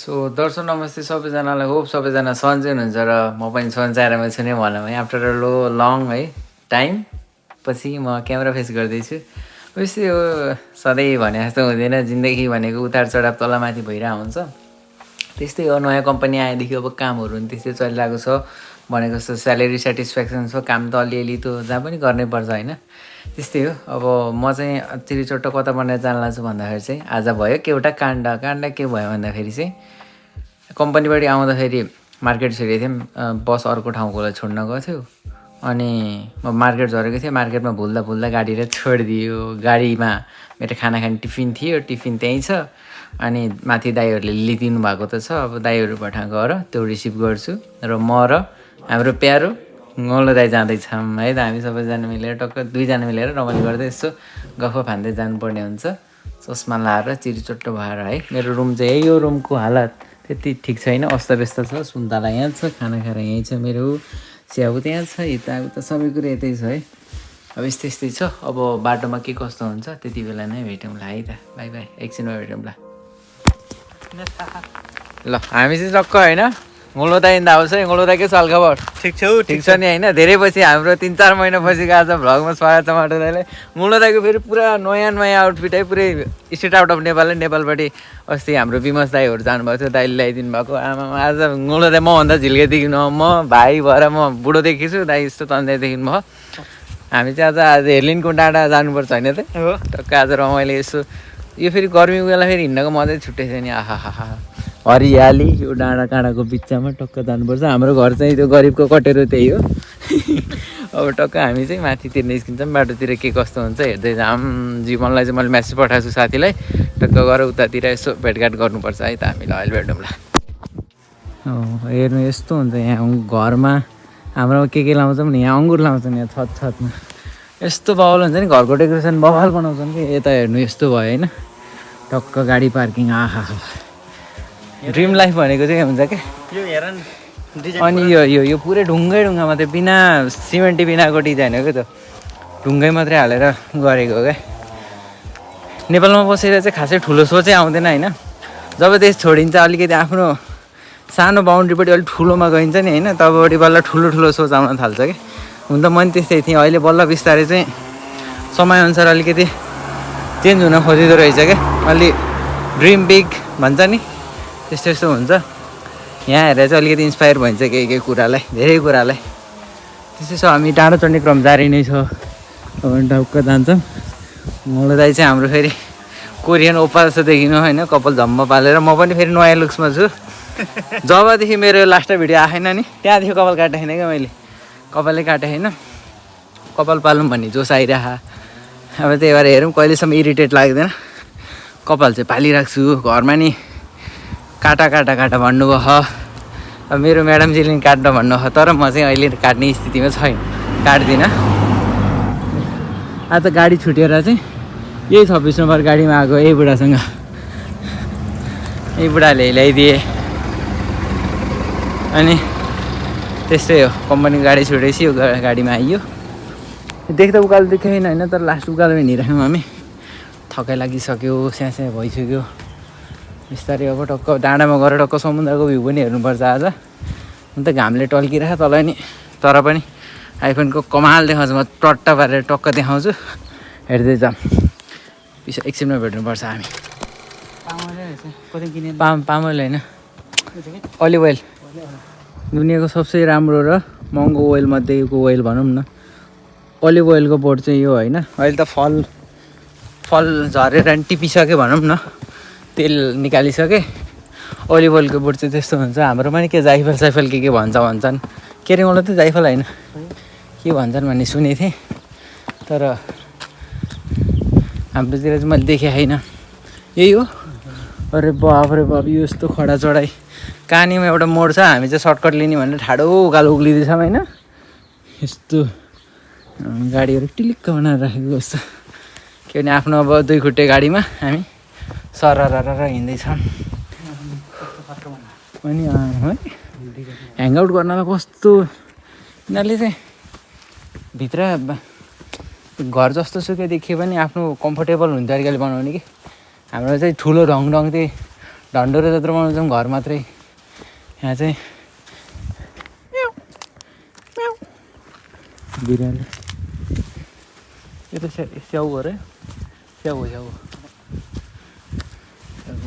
So दर्शक नमस्ते सबैजनालाई होप सबैजना सन्चै हुनुहुन्छ र म पनि सन्चारमा छु नै भनौँ है आफ्टर अ लङ है टाइम पछि म क्यामेरा फेस गर्दैछु। यस्तै हो सधैँ भने जस्तो हुँदैन जिन्दगी भनेको उतार चढाव तलमाथि भइरहेको हुन्छ। त्यस्तै हो नयाँ कम्पनी आएदेखि अब कामहरू पनि त्यस्तै चलिरहेको छ भनेको जस्तो स्यालेरी सेटिस्फ्याक्सन छ काम त अलिअलि त जहाँ पनि गर्नै पर्छ होइन। त्यस्तै हो अब म चाहिँ चिरिचोटो कता बनाएर जान लाग्छु भन्दाखेरि चाहिँ आज भयो एउटा काण्ड के भयो भन्दाखेरि चाहिँ कम्पनीबाट आउँदाखेरि मार्केट छोडेको थियौँ बस अर्को ठाउँकोलाई छोड्न गएको थियो अनि म मार्केट झरेको थिएँ मार्केटमा भुल्दा गाडीले छोडिदियो। गाडीमा मेरो खाना खाने टिफिन थियो टिफिन त्यहीँ छ अनि माथि दाइहरूले लिइदिनु भएको त छ अब दाइहरूबाट गएर त्यो रिसिभ गर्छु र म र हाम्रो प्यारो ngolo दाइ जाँदैछौँ है त हामी सबैजना मिलेर टक्क दुईजना मिलेर रमाइलो गर्दै यसो गफ फान्दै जानुपर्ने हुन्छ चस्मा लाएर चिरिचोट्टो भएर है। मेरो रुम चाहिँ यही हो रुमको हालत त्यति ठिक छैन अस्तव्यस्त छ सुन्तला यहाँ छ खाना खाएर यहीँ छ मेरो स्याउ त्यहाँ छ यताउता सबै कुरो यतै छ है। अब यस्तै छ अब बाटोमा के कस्तो हुन्छ त्यति बेला नै भेटौँला है त बाई बाई एकछिनमा भेटौँला ल हामी चाहिँ टक्क होइन ngolo दाइ इन्दा आउँछ है ngolo दाइ के साल खबर ठिक छ नि होइन धेरै पछि हाम्रो 3-4 महिना पछिको आज भ्लगमा स्वागत छ माटो दाइले। ngolo दाइको फेरि पुरा नयाँ आउटफिट है पुरै स्टेट आउट अफ नेपाल नेपालपट्टि अस्ति हाम्रो विमस दाइहरू जानुभएको थियो दाइले ल्याइदिनु भएको आमा आज ngolo दाइ मभन्दा झिल्के देखिनु म भाइ भएर म बुढो देखिछु दाइ यस्तो तन्दै देखिनु भयो। हामी चाहिँ आज हेर्लिनको डाँडा जानुपर्छ होइन त हो टक्क आज रमाइलो यसो यो फेरि गर्मीको बेला फेरि हिँड्नको मजै छुट्टै छ नि आहा हरियाली यो डाँडा काँडाको बिचमा टक्क जानुपर्छ। हाम्रो घर चाहिँ त्यो गरिबको कटेरो त्यही हो अब टक्क हामी चाहिँ माथितिर निस्किन्छौँ बाटोतिर के कस्तो हुन्छ हेर्दै जाऊँ। जीवनलाई चाहिँ मैले मेसेज पठाएको छु साथीलाई टक्क गएर उतातिर यसो भेटघाट गर्नुपर्छ है त हामीलाई अहिले भेटौँला। हेर्नु यस्तो हुन्छ यहाँ घरमा हाम्रोमा के लाउँछौँ नि यहाँ अङ्गुर लाउँछौँ यहाँ छतमा यस्तो बवाल हुन्छ नि घरको डेकोरेसन बवाल बनाउँछन् कि यता हेर्नु यस्तो भयो होइन टक्क गाडी पार्किङ आहा ड्रिम लाइफ भनेको चाहिँ हुन्छ क्या। अनि यो पुरै ढुङ्गै मात्रै बिना सिमेन्टी बिनाको डिजाइन हो क्या त ढुङ्गै मात्रै हालेर गरेको हो क्या। नेपालमा बसेर चाहिँ खासै ठुलो सोचै आउँदैन होइन जब देश छोडिन्छ अलिकति आफ्नो सानो बााउन्ड्रीपट्टि अलिक ठुलोमा गइन्छ नि होइन तबपट्टि बल्ल ठुलो सोच आउन थाल्छ कि हुन त म नि त्यस्तै थिएँ अहिले बल्ल बिस्तारै चाहिँ समयअनुसार अलिकति चेन्ज हुन खोजिँदो रहेछ क्या अलि ड्रिम बिग भन्छ नि त्यस्तो हुन्छ। यहाँ हेरेर चाहिँ अलिकति इन्सपायर भइन्छ केही कुरालाई धेरै कुरालाई त्यस्तै छ। हामी टाढो चढ्ने क्रम जारी नै छ अब टाउक्क जान्छौँ। ngolo दाइ चाहिँ हाम्रो फेरि कोरियन ओपा जस्तो देखिनु होइन कपाल झम्म पालेर म पनि फेरि नयाँ लुक्समा छु जबदेखि मेरो लास्ट भिडियो आएन नि त्यहाँदेखि कपाल काटेको छैन क्या मैले कपालै काटेको होइन कपाल पालौँ भन्ने जोस आइरह अब त्यही भएर हेरौँ कहिलेसम्म इरिटेट लाग्दैन कपाल चाहिँ पालिराख्छु घरमा नि काटा भन्नुभयो अब मेरो म्याडमजीले नि काट्न भन्नुभयो तर म चाहिँ अहिले काट्ने स्थितिमा छैन काट्दिनँ। आज गाडी छुटेर चाहिँ यही 26 नम्बर गाडीमा आएको यही बुढासँग यही बुढाले ल्याइदिए अनि त्यस्तै हो कम्पनीको गाडी छुटेपछि यो गाडीमा आइयो देख्दा उकालो देखेन होइन तर लास्ट उकालो हिँडिराख्यौँ हामी थकाइ लागिसक्यो स्यास्या भइसक्यो बिस्तारै अब टक्क डाँडामा गएर टक्क समुद्रको भ्यू पनि हेर्नुपर्छ आज अन्त घामले टल्किरहेको तल नि तर पनि आइफोनको कमाल देखाउँछ म टट्टा पारेर टक्क देखाउँछु हेर्दै जाऊँ पछि एकछिनमा भेट्नुपर्छ हामी पामोइल होइन अलिभ ओइल दुनियाँको सबसे राम्रो र महँगो ओइल मध्येको ओइल भनौँ न अलिभ ओइलको बोट चाहिँ यो होइन अहिले त फल झरेर नि टिपिसक्यो भनौँ न तेल निकालिसकेँ अलिभ ओइलको बोट चाहिँ त्यस्तो हुन्छ हाम्रोमा नि के जाइफल के भन्छन् के रे मलाई त जाइफल होइन के भन्छन् भन्ने सुनेको थिएँ तर हाम्रोतिर चाहिँ मैले देखेँ होइन यही हो। अरे बाप यो यस्तो खडा चढाइ कानीमा एउटा मोड छ हामी चाहिँ सर्टकट लिने भनेर ठाडो उकालो उक्लिँदैछौँ होइन यस्तो गाडीहरू टिलिक्क बनाएर राखेको जस्तो के भने आफ्नो अब 2 खुट्टे गाडीमा हामी सरर हिँड्दैछौँ अनि है ह्याङआउट गर्नलाई कस्तो यिनीहरूले चाहिँ भित्र घर जस्तो सुकै देखियो भने आफ्नो कम्फोर्टेबल हुने तरिकाले बनाउने कि हाम्रो चाहिँ ठुलो ढङ चाहिँ ढन्डोरो जत्रो बनाउँछौँ घर मात्रै। यहाँ चाहिँ बिरालो यो त स्याउ हो र स्याउ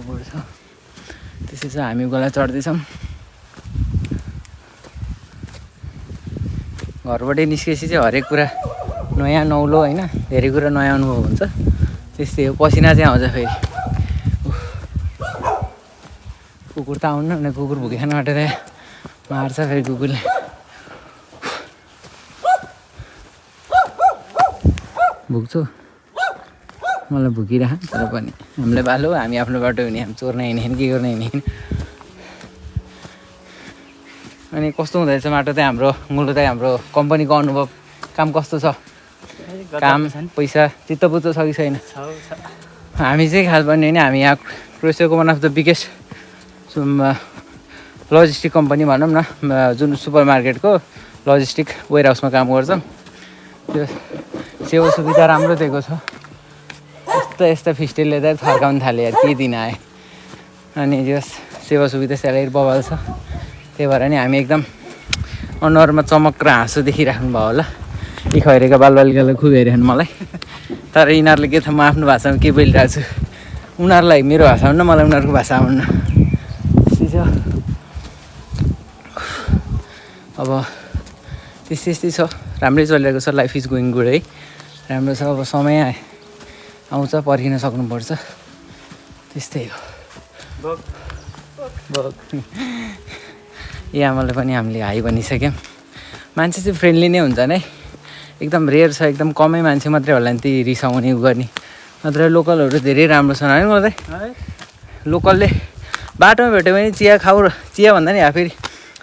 बोर्ड छ। त्यसै चाहिँ हामी गोला चढ्दैछौँ। घरबाटै निस्केपछि चाहिँ हरेक कुरा नयाँ नौलो होइन, धेरै कुरा नयाँ अनुभव हुन्छ। त्यस्तै हो, पसिना चाहिँ आउँछ फेरि। कुकुर त आउनु भने कुकुर भुकिखान आँटेर मार्छ फेरि कुकुरले। भुक्छु मलाई भुकिरह, तर पनि हामीलाई बालो, हामी आफ्नो बाटो हुने, हामी चोर्न हिँडेन के गर्न हिँडेन। अनि कस्तो हुँदैछ बाटो चाहिँ हाम्रो मूलतः हाम्रो कम्पनीको अनुभव, काम कस्तो छ, काम पैसा चित्त बुझ्दो छ कि छैन? हामी चाहिँ खास भन्ने होइन, हामी यहाँ क्रोसियाको one of the biggest logistic company भनौँ न, जुन सुपर मार्केटको लजिस्टिक वेयर हाउसमा काम गर्छौँ। त्यो सेवा सुविधा राम्रो दिएको छ। यस्ता फिस्टेलले त फर्काउनु थाल्यो यार, के दिन आयो। अनि त्यो सेवा सुविधा स्यालेरी बबाल छ। त्यही भएर नि हामी एकदम अनुहारमा चमक र हाँसो देखिराख्नु भयो होला। यी खैरेका बालबालिकालाई खुब हेरिरहनु मलाई। तर यिनीहरूले के छ, म आफ्नो भाषामा के बोलिरहेको छु, उनीहरूलाई मेरो भाषा आउन्न, मलाई उनीहरूको भाषा आउन्न। अब त्यस्तै छ, राम्रै चलिरहेको छ। लाइफ इज गोइङ गुड है, राम्रो छ। अब समय आउँछ, पर्खिन सक्नुपर्छ। त्यस्तै हो। ए आमालाई पनि हामीले हाई भनिसक्यौँ। मान्छे चाहिँ फ्रेन्डली नै हुन्छ नै, एकदम रेयर छ, एकदम कमै मान्छे मात्रै होला नि ती रिसाउने उ गर्ने। नत्र लोकलहरू धेरै राम्रो छन् है। मलाई लोकलले बाटोमा भेट्यो भने चिया खाऊ, चिया भन्दा नि फेरि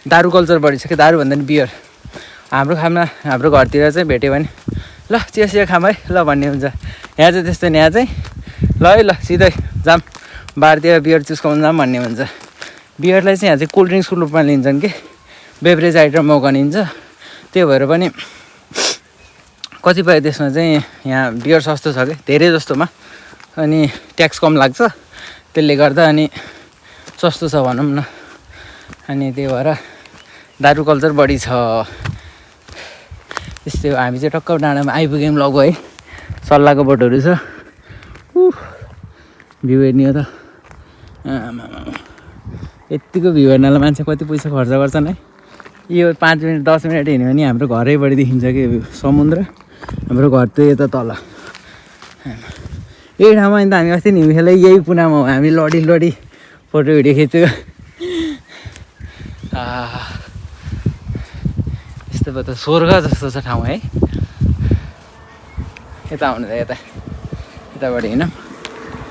दारु कल्चर बढिसक्यो। दारु भन्दा नि बियर। हाम्रो घरतिर चाहिँ भेट्यो भने ल चिया खाऊँ है ल भन्ने हुन्छ। यहाँ चाहिँ त्यस्तो नि, यहाँ चाहिँ ल है ल सिधै जाम बारतिर बियर चुस्काउनु जाम भन्ने हुन्छ। बियरलाई चाहिँ यहाँ चाहिँ कोल्ड ड्रिङ्क्सको रूपमा लिन्छन् कि बेभरेज आइटममा गनिन्छ। त्यो भएर पनि कतिपय देशमा चाहिँ यहाँ बियर सस्तो छ कि धेरै जस्तोमा, अनि ट्याक्स कम लाग्छ त्यसले गर्दा, अनि सस्तो छ भनौँ न। अनि त्यही भएर दारु कल्चर बढी छ। त्यस्तै हो। हामी चाहिँ टक्क डाँडामा आइपुग्यौँ लगो है। सल्लाहको बोटहरू छ। भ्यू हेर्ने हो त, आमा यत्तिको भ्यू हेर्नलाई मान्छे कति पैसा खर्च गर्छन् है। यो 5 मिनट 10 मिनट हिँड्यो भने हाम्रो घरैबाट देखिन्छ कि समुद्र। हाम्रो घर चाहिँ यता तल यही ठाउँमा। अन्त हामी अस्ति निम्खेलै यही कुनामा हो, हामी लडी फोटो भिडियो खिच्यो। यस्तो भयो त, स्वर्ग जस्तो छ ठाउँ है। यता आउनु त, यताबाट हिँडौँ।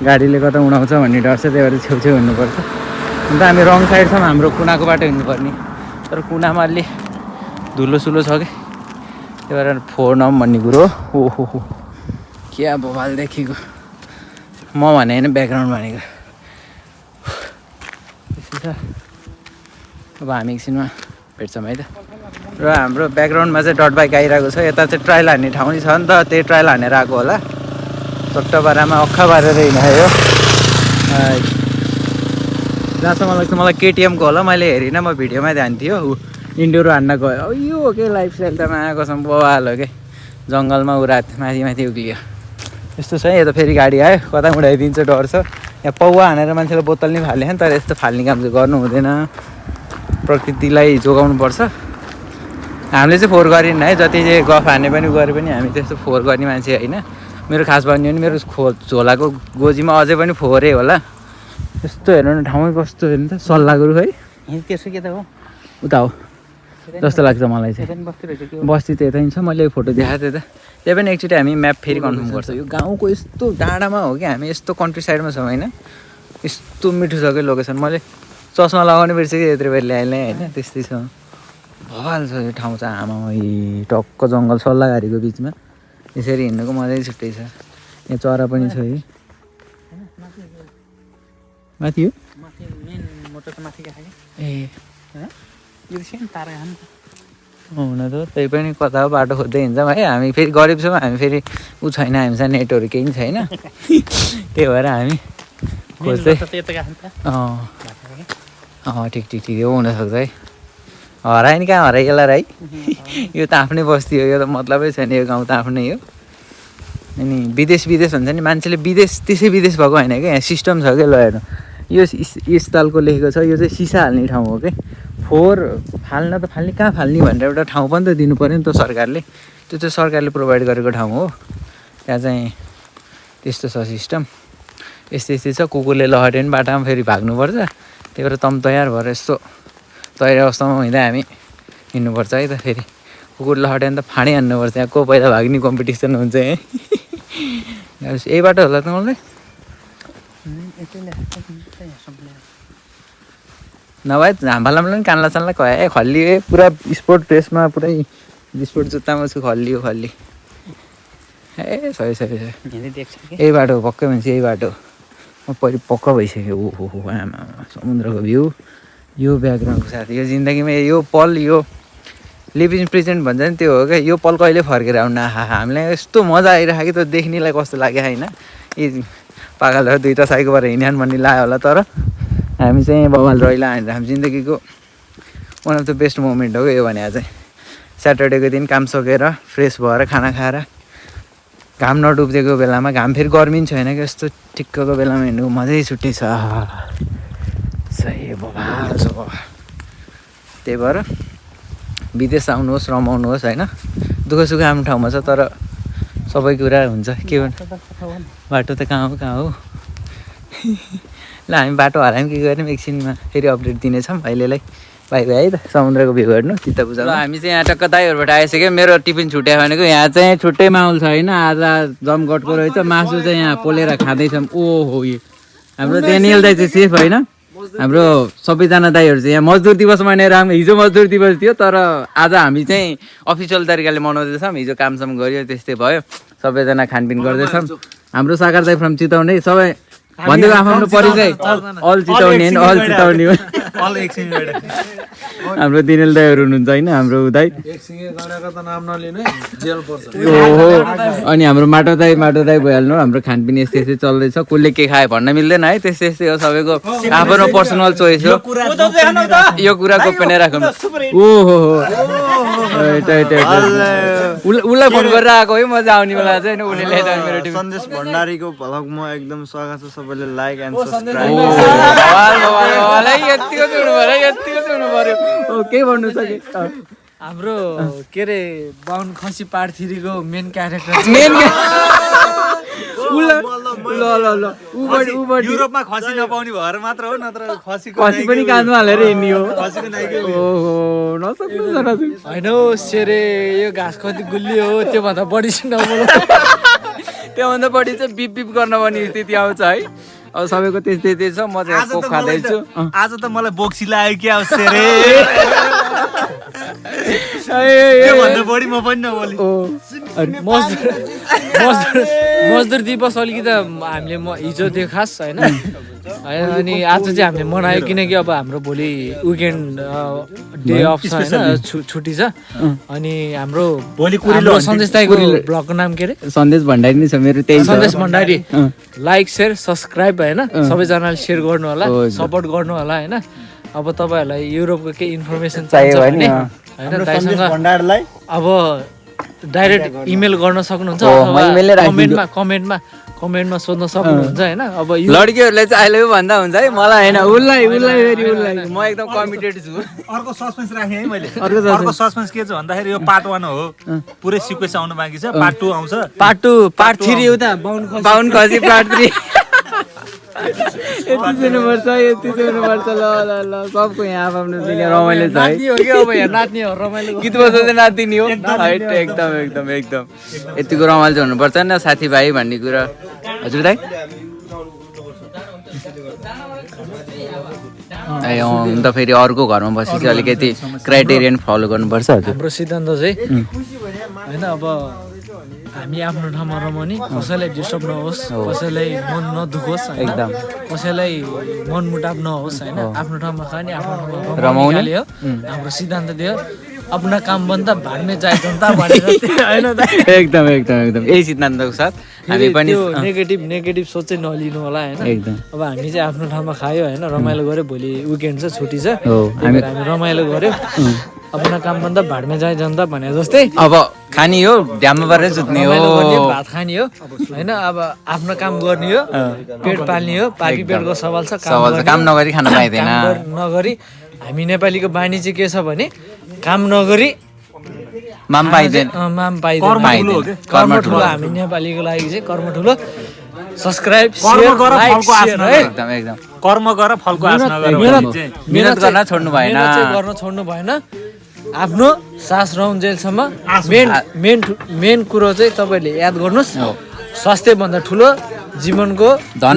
गाडीले कता उडाउँछ भन्ने डर छ, त्यही भएर छेउछेउ हिँड्नुपर्छ। अन्त हामी रङ साइड छौँ, हाम्रो कुनाको बाटो हिँड्नुपर्ने। तर कुनामा अलि धुलोसुलो छ कि, त्यही भएर फोर्न भन्ने कुरो हो। ओहो क्या बवाल देखेको, म भने होइन ब्याकग्राउन्ड भनेको। त्यसै छ। अब हामी एकछिनमा भेट्छौँ है त। र हाम्रो ब्याकग्राउन्डमा चाहिँ डट बाइक आइरहेको छ। यता चाहिँ ट्रायल हान्ने ठाउँ छ नि त, त्यही ट्रायल हानेर आएको होला। चट्टबारामा अख्खा बारेर हिँडायो। जहाँसम्म लाग्छ मलाई केटिएमको होला, मैले हेरिनँ, म भिडियोमा ध्यान थियो। इन्डोरो हान्न गयो। अब यो के लाइफस्टाइल त आएकोसम्म बवाल हो कि, जङ्गलमा रात माथि उक्लियो। यस्तो छ। यता फेरि गाडी आयो, कता उडाइदिन्छ डर छ। यहाँ पौवा हानेर मान्छेले बोतल नि फाल्यो नि, तर यस्तो फाल्ने काम चाहिँ गर्नु हुँदैन। प्रकृतिलाई जोगाउनु पर्छ। हामीले चाहिँ फोहोर गरिन्न है, जति चाहिँ गफ हाने पनि गरे पनि हामी त्यस्तो फोहोर गर्ने मान्छे होइन। मेरो खास भन्यो भने मेरो झोलाको गोजीमा अझै पनि फोहोरै होला। यस्तो हेर्नु न, ठाउँै कस्तो हेर्नु त, सल्लाहको रुख है। त्यसो के त हो, उता हो जस्तो लाग्छ मलाई चाहिँ। बस्ती त यतै छ, मैले फोटो देखाएको थिएँ त। त्यही पनि एकचोटि हामी म्याप फेरि कन्फर्म गर्छ। यो गाउँको यस्तो डाँडामा हो कि, हामी यस्तो कन्ट्री साइडमा छौँ होइन। यस्तो मिठो छ कि लोकेसन। मैले चस्मा लगाउने बिर्सेँ कि यत्रो बेर ल्याएँ होइन। त्यस्तै छ, भवाल छ यो ठाउँ चाहिँ। आमा टक्क जङ्गल सल्लाहघारीको बिचमा यसरी हिँड्नुको मजै छुट्टै छ। यहाँ चरा पनि छ है। माथि हो ए हुन त त्यही पनि कता बाटो खोज्दै हिँड्छौँ है। हामी फेरि गरिब छौँ, हामी फेरि ऊ छैन, हामीसँग नेटहरू केही पनि छैन। त्यही भएर हामी खोज्दै ठिक ठिक ठिक हो हुनसक्छ है हरायो नि कहाँ हरायो यसलाई है यो त आफ्नै बस्ती हो यो त मतलबै छैन यो गाउँ त आफ्नै हो अनि विदेश भन्छ नि मान्छेले विदेश त्यसै विदेश भएको होइन क्या यहाँ सिस्टम छ क्या ल हेर्नु यो यस तालको लेखेको छ यो चाहिँ सिसा हाल्ने ठाउँ हो कि फोहोर फाल्न त फाल्ने कहाँ फाल्ने भनेर एउटा ठाउँ पनि त दिनु पऱ्यो नि त सरकारले त्यो चाहिँ सरकारले प्रोभाइड गरेको ठाउँ हो त्यहाँ चाहिँ त्यस्तो छ सिस्टम यस्तै छ कुकुरले लहट्यो भने बाटामा फेरि भाग्नुपर्छ त्यही भएर तम तयार भएर यस्तो तयार अवस्थामा हुँदा हामी हिँड्नुपर्छ है त फेरि कुकुर लहट्यो भने त फाँडै हान्नुपर्छ यहाँ को पहिला भाग्ने कम्पिटिसन हुन्छ है यही बाटो होला त मलाई नभए झाम्बालामा पनि कान्ला चान्ला खै खल्ली पुरा स्पोर्ट ड्रेसमा पुरै स्पोर्ट जुत्तामा छु खल्ली ए सही यही बाटो पक्कै भन्छ यही बाटो परि पक्क भइसक्यो ओहो आमा समुद्रको भ्यू यो ब्याकग्राउन्डको साथ यो जिन्दगीमा यो पल यो लिभ इन प्रेजेन्ट भन्छ नि त्यो हो क्या यो पल कहिले फर्केर आउनु हामीलाई यस्तो मजा आइरहेको कि त्यो देख्नेलाई कस्तो लाग्यो होइन यी पागलहरू दुईवटा साइको भएर हिँड्यान् भन्ने लाग्यो होला तर हामी चाहिँ बवाल रहिला भनेर हामी जिन्दगीको one of the best moment हो यो भने चाहिँ स्याटरडेको दिन काम सकेर फ्रेस भएर खाना खाएर घाम नडुब्देको बेलामा घाम फेरि गर्मी पनि छैन कि यस्तो ठिक्कको बेलामा हिँड्नुको मजै छुट्टै छ सही बवाल छ त्यही भएर विदेश आउनुहोस् रमाउनुहोस् होइन दुःख सुख आफ्नो ठाउँमा छ तर सबै कुरा हुन्छ के भन्नु बाटो त कहाँ हो ल हामी बाटो हरायौँ के गर्यौँ एकछिनमा फेरि अपडेट दिनेछौँ अहिलेलाई बाई है त समुद्रको भ्यू हेर्नु चित्त बुझाउनु ल हामी चाहिँ यहाँ टक्क दाइहरूबाट आइसक्यो मेरो टिफिन छुट्यायो भनेको यहाँ चाहिँ छुट्टै माहौल छ होइन आज जमघटको रहेछ मासु चाहिँ यहाँ पोलेर खाँदैछौँ ओहो यो हाम्रो डेनियल दाइ चाहिँ सेफ होइन हाम्रो सबैजना दाइहरू चाहिँ यहाँ मजदुर दिवस मनाएर हिजो मजदुर दिवस थियो तर आज हामी चाहिँ अफिसियल तरिकाले मनाउँदैछौँ हिजो कामसाम गऱ्यो त्यस्तै भयो सबैजना खानपिन गर्दैछौँ हाम्रो सागर दाइ फ्रम चितौने सबै भनिदिएको आफ्नो परिचय अल चिताउने हाम्रो दिनेल दाईहरू हुनुहुन्छ होइन हाम्रो दाई ओहो अनि हाम्रो माटो दाई भइहाल्नु हाम्रो खानपिन यस्तै चल्दैछ कसले के खायो भन्न मिल्दैन है त्यस्तै हो सबैको आफ्नो पर्सनल चोइस हो यो कुरा गोप्य राखौँ ओहो उसलाई फोन गरेर आएको है मजा आउने बेला चाहिँ उसले ल्याइदियो मेरो सन्देश भण्डारीको भ्लगमा एकदम स्वागत छ सबैले लाइक एन्ड सब्स्क्राइब यतिको सुन्नु पर्यो के भन्नु सके हाम्रो के अरे बाहुन खसी पार्ट 3 को मेन क्यारेक्टर युरोपमा खसी नपाउने भएर मात्र हो नत्र खसी पनि काँधमा हालेर हिँड्ने हो होइन सेरे यो घाँस कति गुलियो हो त्योभन्दा बढी त्योभन्दा बढी चाहिँ बिप बिप गर्न पर्ने स्थिति आउँछ है अब सबैको त्यस्तै छ म चाहिँ कोक खाँदैछु आज त मलाई बोक्सी लाग्यो क्या सेरे भन्दा बढी म पनि नबोली मजदुर दिवस अलिकति हामीले हिजो थियो खास होइन अनि आज चाहिँ हामीले मनायो किनकि अब हाम्रो भोलि विकेन्ड डे अफ छ होइन छुट्टी छ अनि हाम्रो सन्देश दाइको ब्लगको नाम के अरे सन्देश भण्डारी नै छ मेरो त्यही सन्देश भण्डारी लाइक सेयर सब्सक्राइब होइन सबैजनाले सेयर गर्नु होला सपोर्ट गर्नु होला होइन अब तपाईँहरूलाई युरोपको केही इन्फर्मेसन चाहियो भने होइन दाइसँग अब डाइरेक्ट इमेल गर्न सक्नुहुन्छ कमेन्टमा सोध्न सक्नुहुन्छ होइन अब लड्कीहरूलाई चाहिँ अहिले भन्दा हुन्छ है मलाई होइन उसलाई म एकदम कमिटेड छु अर्को सस्पेन्स राखेँ है मैले अर्को सस्पेन्स के छ भन्दाखेरि यो पार्ट 1 हो पुरै सिक्वेन्स आउनु बाँकी छ पार्ट 2 आउँछ पार्ट 3 उता बाहुन खसी पार्ट 3 यति सुन्नुपर्छ ल सबको यहाँ आफ्नो दिने रमाइलो छ है गीत बजाउँदै नाचिदिने हो एकदम यतिको रमाइलो चाहिँ हुनुपर्छ नि साथीभाइ भन्ने कुरा हजुर दाइ अन्त फेरि अर्को घरमा बसेपछि अलिकति क्राइटेरियन फलो गर्नुपर्छ हाम्रो सिद्धान्त चाहिँ होइन अब हामी आफ्नो ठाउँमा रमाउने कसैलाई डिस्टर्ब नहोस् कसैलाई मन नदुखोस् एकदम कसैलाई मनमुटाव नहोस् होइन आफ्नो ठाउँमा खाने आफ्नो ठाउँमा रमाउने हो हाम्रो सिद्धान्त दियो अपना काम भन्दा भाड्ने जाए जनता भनेर होइन त एकदम एकदम एकदम यही सिद्धान्तको साथ हामी पनि नेगेटिभ सोच चाहिँ नलिनु होला होइन एकदम अब हामी चाहिँ आफ्नो ठाउँमा खायो होइन रमाइलो गऱ्यो भोलि विकेन्ड छ छुट्टी छ हो हामी रमाइलो गऱ्यो अपना काम भन्दा भाड्ने जाए जनता भने जस्तै अब खानी हो ढ्याममा परेर सुत्ने हो रमाइलो गर्ने भात खाने हो होइन अब आफ्नो काम गर्ने हो पेट पाल्ने हो बाँकी पेटको सवाल छ काम नगरी खान पाइँदैन नगरी हामी नेपालीको बानी चाहिँ के छ भने काम नगरी माम पाइँदैन माम पाइँदैन कर्म ठुलो हामी नेपालीको लागि चाहिँ कर्म ठुलो सब्सक्राइब एकदम एकदम कर्म गर फलको आश नगर मिहिनेत गर्न छोड्नु भएन गर्न छोड्नु भएन आफ्नो सास रहउन्जेलसम्म मेन कुरो चाहिँ तपाईँले याद गर्नुहोस् स्वास्थ्य भन्दा ठुलो जीवनको धन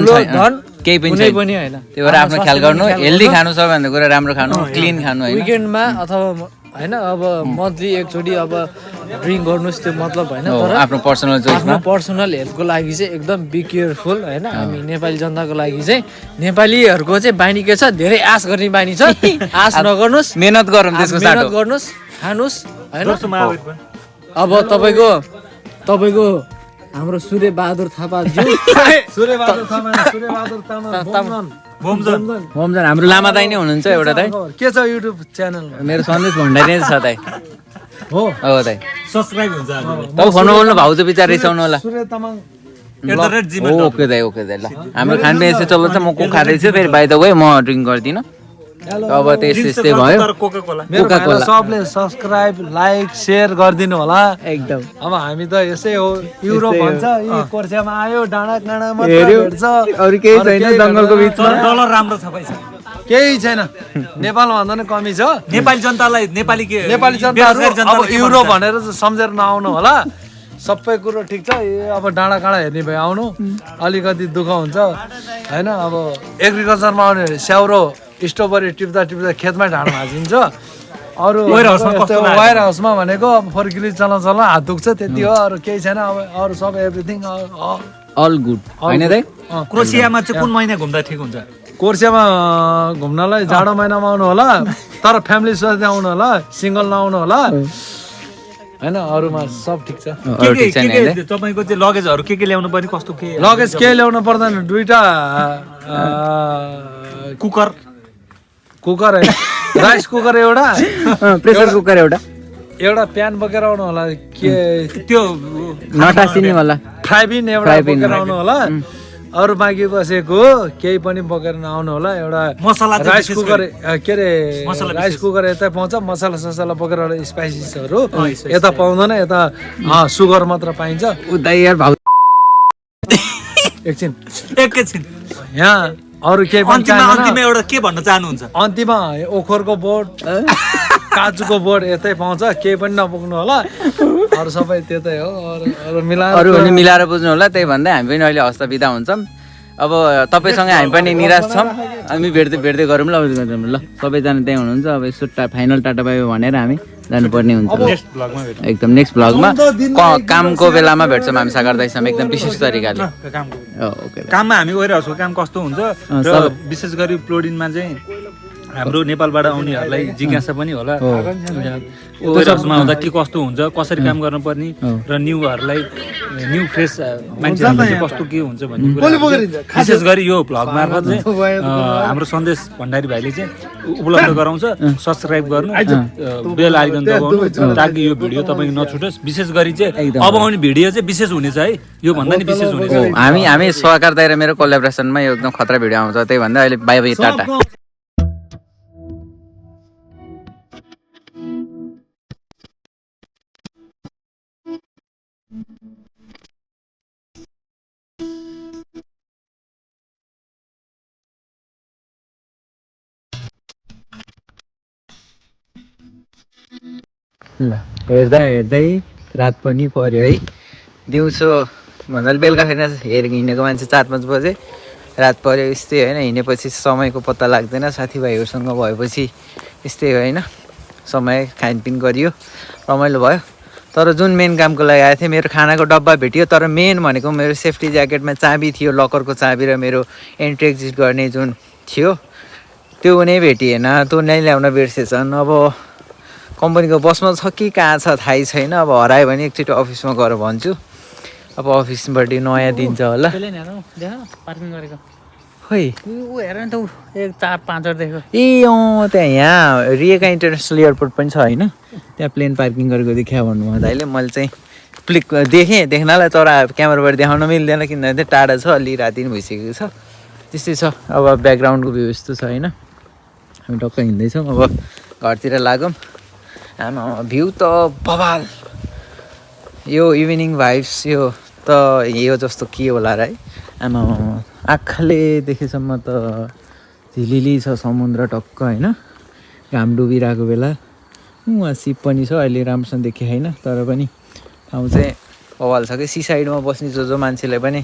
केही पनि छैन पनि होइन त्यही भएर आफ्नो ख्याल गर्नु हेल्दी खानु सबैभन्दा कुरा राम्रो खानु क्लिन खानु होइन विकेन्डमा अथवा होइन अब मन्थली एकचोटि अब ड्रिङ्क गर्नुहोस् त्यो मतलब होइन तर आफ्नो पर्सनल आफ्नो पर्सनल हेल्थको लागि चाहिँ एकदम बी केयरफुल होइन हामी नेपाली जनताको लागि चाहिँ नेपालीहरूको चाहिँ बानी के छ धेरै आश गर्ने बानी छ आश नगर्नुहोस् मेहनत गरौँ त्यसको साटो मेहनत गर्नुहोस् खानुहोस् होइन अब तपाईँको हाम्रो सूर्य बहादुर थापाज्यू होमजन हाम्रो लामा दाइ नै हुनुहुन्छ एउटा दाइ के छ युट्युब च्यानल मेरो सन्देश भण्डारी नै छ दाइ हो दाइ सब्स्क्राइब हुन्छ तपाईँ फोन बोल्नु भाउजू बिचार रिसाउनु होला सूर्य तामाङ ओके दाइ ल हाम्रो खानपिन यस्तो चल्दैछ म कोक खाँदैछु फेरि बाइ द वे म ड्रिङ्क गर्दिनँ अब त्यस्तै भयो मेरो सबले सब्सक्राइब लाइक सेयर गरिदिनु होला एकदम अब हामी त यसै हो युरोप भन्छ यी कोर्सियामा आयो डाँडा काँडामा भेट्छ अरू केही छैन जङ्गलको बिचमा डलर राम्रो छ पैसा केही छैन नेपाल भन्दा नि कमी छ नेपाली जनतालाई नेपाली जनताहरू अब युरोप भनेर सम्झेर नआउनु होला सबै कुरो ठिक छ अब डाँडा काँडा हेर्ने भए आउनु अलिकति दुःख हुन्छ होइन अब एग्रिकल्चरमा आउने स्याउरो स्ट्रबेरी टिप्दा खेतमै ढाड भाँचिन्छ अरू वायर हाउसमा भनेको अब फर्किली चलाउन हात दुख्छ त्यति हो अरू केही छैन अब अरू सब एभ्रिथिङ अल गुड होइन दाइ क्रोसियामा चाहिँ कुन महिना घुम्दा ठिक हुन्छ कोर्सियामा घुम्नलाई जाडो महिनामा आउनु होला तर फ्यामिली सहित आउनु होला सिङ्गल नआउनु होला होइन अरूमा सब ठिक छ तपाईँको चाहिँ लगेजहरू के ल्याउनु पर्ने कस्तो के लगेज के ल्याउनु पर्दैन दुईटा कुकर होइन राइस कुकर एउटा प्रेसर कुकर एउटा प्यान बोकेर आउनु होला के त्यो नटासिने होला फ्राइबिन एउटा बोकेर आउनु होला अरू बाँकी बसेको केही पनि बोकेर नआउनु होला एउटा मसला राइस कुकर के अरे राइस कुकर यतै पाउँछ मसला ससला बोकेर एउटा स्पाइसिसहरू यता पाउँदैन यता सुगर मात्र पाइन्छ एकैछिन यहाँ अरू केही पनि अन्तिममा एउटा के भन्न चाहनुहुन्छ अन्तिममा ओखरको बोट काजुको बोट यतै पाउँछ केही पनि नपुग्नु होला अरू सबै त्यतै हो अरू मिलाएर बुझ्नु होला त्यही भन्दै हामी पनि अहिले हस्त बिदा हुन्छौँ अब तपाईँसँग हामी पनि निराश छौँ हामी भेट्दै गरौँ ल सबैजना त्यहीँ हुनुहुन्छ अब यसो फाइनल टाटा बाइ भनेर हामी जानुपर्ने हुन्छ एकदम नेक्स्ट भ्लगमा कामको बेलामा भेट्छौँ हामी सागर दाइसँग एकदम विशेष तरिकाले काममा हामी वेयर हाउसको काम कस्तो हुन्छ र विशेष गरी प्लोडिनमा चाहिँ हाम्रो नेपालबाट आउनेहरूलाई जिज्ञासा पनि होला वेयर हाउसमा आउँदा के कस्तो हुन्छ कसरी काम गर्नुपर्ने र न्यूहरूलाई न्यू फ्रेस मान्छेहरूलाई चाहिँ कस्तो के हुन्छ भन्ने कुरा विशेष गरी यो भ्लग मार्फत चाहिँ हाम्रो सन्देश भण्डारी भाइले चाहिँ उपलब्ध गराउँछ सब्सक्राइब गर्नु बेल आइकन दबाउनु ताकि यो भिडियो तपाईँको नछुटोस् विशेष गरी चाहिँ अब आउने भिडियो चाहिँ विशेष हुनेछ है यो भन्दा नि विशेष हुनेछ हामी सहकार दाइ र मेरो कोलाबोरेसनमा यो एकदम खतरा भिडियो आउँछ त्यही भन्दा अहिले बाइ बाइ टाटा ल हेर्दै रात पनि पर्यो है दिउँसो भन्दा बेलुका फेरि हिँडेको मान्छे 4-5 बजे रात पर्यो यस्तै होइन हिँडेपछि समयको पत्ता लाग्दैन साथीभाइहरूसँग भएपछि यस्तै होइन समय खानपिन गरियो रमाइलो भयो तर जुन मेन कामको लागि आएको थिएँ मेरो खानाको डब्बा भेटियो तर मेन भनेको मेरो सेफ्टी ज्याकेटमा चाबी थियो लकरको चाबी र मेरो एन्ट्री एक्जिट गर्ने जुन थियो त्यो नै भेटिएन त्यो नै ल्याउन बिर्सेछन् अब कम्पनीको बसमा छ कि कहाँ छ थाहै छैन। अब हरायो भने एकचोटि अफिसमा गएर भन्छु। अब अफिसबाट नयाँ दिन्छ होला। पार्किङ गरेको खोइ ऊ हेर नि त ऊ 1-4-5 देखेको ए त्यहाँ यहाँ रिएका इन्टरनेसनल एयरपोर्ट पनि छ होइन, त्यहाँ प्लेन पार्किङ गरेको देखिया भन्नुभयो दाइले। मैले चाहिँ देख्नलाई तर क्यामेराबाट देखाउन मिल्दैन किनभने चाहिँ टाढा छ, अलि राति पनि भइसकेको छ। त्यस्तै छ। अब ब्याकग्राउन्डको भ्यू यस्तो छ होइन। हामी टक्क हिँड्दैछौँ अब घरतिर लागौँ। आमा भ्यू त बवाल, यो इभिनिङ भाइब्स यो त यो जस्तो के होला र है। आमा आँखाले देखेसम्म त झिलिली छ समुद्र टक्क होइन, घाम डुबिरहेको बेला। उहाँ सिप पनि छ, अहिले राम्रोसँग देखेँ होइन, तर पनि ठाउँ चाहिँ बवाल छ कि। सी साइडमा बस्ने जो मान्छेलाई पनि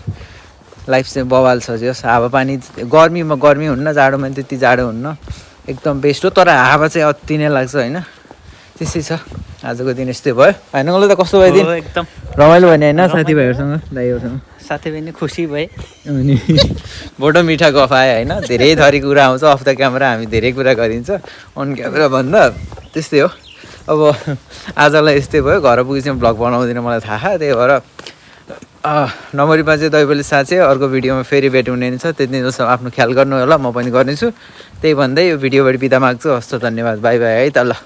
लाइफ चाहिँ बवाल छ। जस हावापानी गर्मीमा गर्मी हुन्न, जाडोमा त्यति जाडो हुन्न, एकदम बेस्ट हो। तर हावा चाहिँ अति नै लाग्छ होइन। त्यस्तै छ। आजको दिन यस्तै भयो होइन। मलाई त कस्तो भयो दिन? एकदम रमाइलो भयो नि होइन, साथीभाइहरूसँग दाइहरूसँग साथीभाइ नै खुसी भए। अनि बडो मिठा गफ आयो होइन। धेरै थरी कुरा आउँछ अफ द क्यामेरा, हामी धेरै कुरा गरिन्छ अन क्यामेरा भन्दा। त्यस्तै हो। अब आजलाई यस्तै भयो। घर पुगेपछि भ्लग बनाउँदिनँ मलाई थाहा, त्यही भएर नम्बरीमा चाहिँ दैवली साँचे। अर्को भिडियोमा फेरि भेट हुने छ। त्यति जस्तो आफ्नो ख्याल गर्नु होला, म पनि गर्नेछु। त्यही भन्दै यो भिडियोबाट बिदा माग्छु। हस्त धन्यवाद, बाई बाई है त ल।